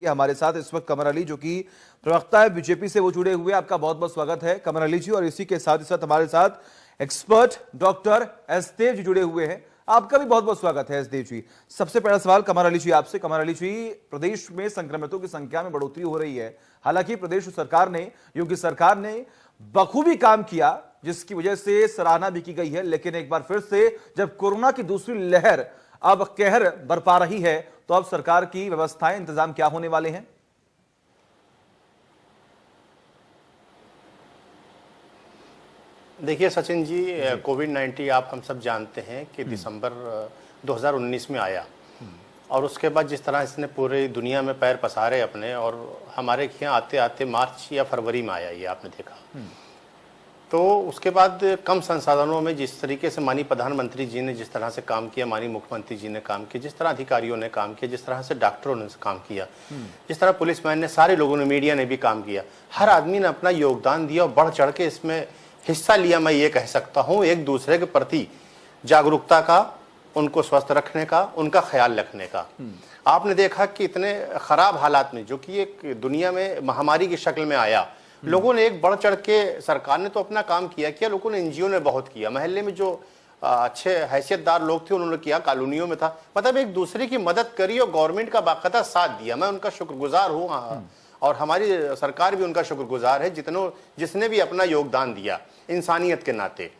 हमारे साथ इस वक्त कमर अली जो कि प्रवक्ता है बीजेपी से, वो जुड़े हुए। आपका बहुत बहुत स्वागत है कमर अली जी। और इसी के साथ ही साथ हमारे साथ expert doctor S Dev ji जुड़े हुए हैं। आपका भी बहुत बहुत स्वागत है एस देव जी। सबसे पहला सवाल कमर अली जी आपसे। कमर अली जी, प्रदेश में संक्रमितों की संख्या में बढ़ोतरी हो रही है। हालांकि प्रदेश सरकार ने, योगी सरकार ने बखूबी काम किया जिसकी वजह से सराहना भी की गई है, लेकिन एक बार फिर से जब कोरोना की दूसरी लहर अब कहर बरपा रही है तो अब सरकार की व्यवस्थाएं, इंतजाम क्या होने वाले हैं? देखिए सचिन जी, कोविड-19 आप हम सब जानते हैं कि दिसंबर 2019 में आया और उसके बाद जिस तरह इसने पूरी दुनिया में पैर पसारे अपने, और हमारे यहाँ आते आते मार्च या फरवरी में आया, ये आपने देखा। तो उसके बाद कम संसाधनों में जिस तरीके से माननीय प्रधानमंत्री जी ने जिस तरह से काम किया, माननीय मुख्यमंत्री जी ने काम किया, जिस तरह अधिकारियों ने काम किया, जिस तरह से डॉक्टरों ने काम किया, जिस तरह पुलिसमैन ने, सारे लोगों ने, मीडिया ने भी काम किया, हर आदमी ने अपना योगदान दिया और बढ़ चढ़ के इसमें हिस्सा लिया। मैं ये कह सकता हूँ एक दूसरे के प्रति जागरूकता का, उनको स्वस्थ रखने का, उनका ख्याल रखने का। आपने देखा कि इतने खराब हालात में, जो कि एक दुनिया में महामारी की शक्ल में आया, लोगों ने एक बढ़ चढ़ के, सरकार ने तो अपना काम किया, लोगों ने, एनजीओ ने बहुत किया, महल्ले में जो अच्छे हैसियतदार लोग थे उन्होंने किया, कॉलोनियों में था, मतलब एक दूसरे की मदद करी और गवर्नमेंट का बाकायदा साथ दिया। मैं उनका शुक्रगुजार हूँ और हमारी सरकार भी उनका शुक्रगुजार है जिसने भी अपना योगदान दिया इंसानियत के नाते।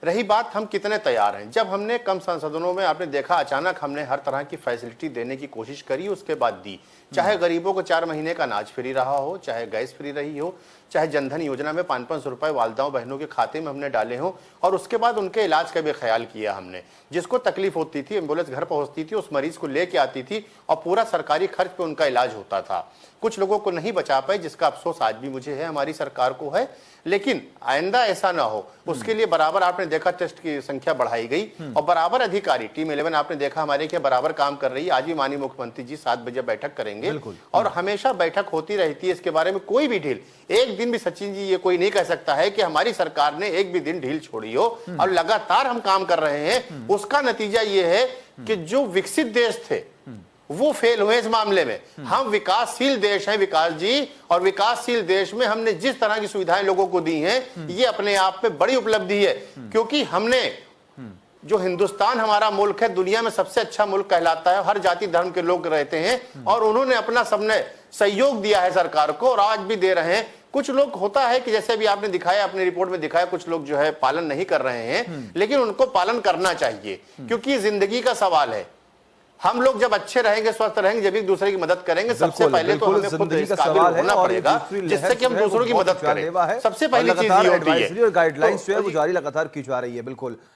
रही बात हम कितने तैयार हैं, जब हमने कम संसाधनों में, आपने देखा अचानक हमने हर तरह की फैसिलिटी देने की कोशिश करी, उसके बाद दी। चाहे गरीबों को 4 महीने का अनाज फ्री रहा हो, चाहे गैस फ्री रही हो, चाहे जनधन योजना में 500-500 रुपए वालदाओं बहनों के खाते में हमने डाले हो, और उसके बाद उनके इलाज का भी ख्याल किया हमने। जिसको तकलीफ होती थी, एम्बुलेंस घर पहुंचती थी, उस मरीज को लेके आती थी और पूरा सरकारी खर्च पे उनका इलाज होता था। कुछ लोगों को नहीं बचा पाए, जिसका अफसोस आज भी मुझे है, हमारी सरकार को है, लेकिन आइंदा ऐसा ना हो उसके लिए बराबर आपने देखा टेस्ट की संख्या बढ़ाई गई और बराबर अधिकारी, टीम 11 आपने देखा हमारे के बराबर काम कर रही है। आज भी माननीय मुख्यमंत्री जी 7 बजे बैठक करेंगे और हमेशा बैठक होती रहती है, इसके बारे में कोई भी ढील, एक दिन भी सचिन जी ये कोई नहीं कह सकता है कि हमारी सरकार ने एक भी दिन ढील छोड़ी हो, और लगातार हम काम कर रहे हैं। उसका नतीजा ये है कि जो विकसित देश थे वो फेल हुए इस मामले में। हम विकासशील देश हैं विकास जी, और विकासशील देश में हमने जिस तरह की सुविधाएं लोगों को दी हैं, ये अपने आप में बड़ी उपलब्धि है, क्योंकि हमने, जो हिंदुस्तान हमारा मुल्क है, दुनिया में सबसे अच्छा मुल्क कहलाता है, हर जाति धर्म के लोग रहते हैं, और उन्होंने अपना सबने सहयोग दिया है सरकार को और आज भी दे रहे हैं। कुछ लोग होता है कि जैसे अभी आपने दिखाया, अपनी रिपोर्ट में दिखाया, कुछ लोग जो है पालन नहीं कर रहे हैं, लेकिन उनको पालन करना चाहिए, क्योंकि जिंदगी का सवाल है। हम लोग जब अच्छे रहेंगे, स्वस्थ रहेंगे, जब एक दूसरे की मदद करेंगे, सबसे पहले तो हमें खुद इस काबिल होना पड़ेगा जिससे कि हम दूसरों की मदद करें। सबसे पहली चीज ये होती है। गाइडलाइंस जो है वो जारी लगातार की जा रही है। बिल्कुल।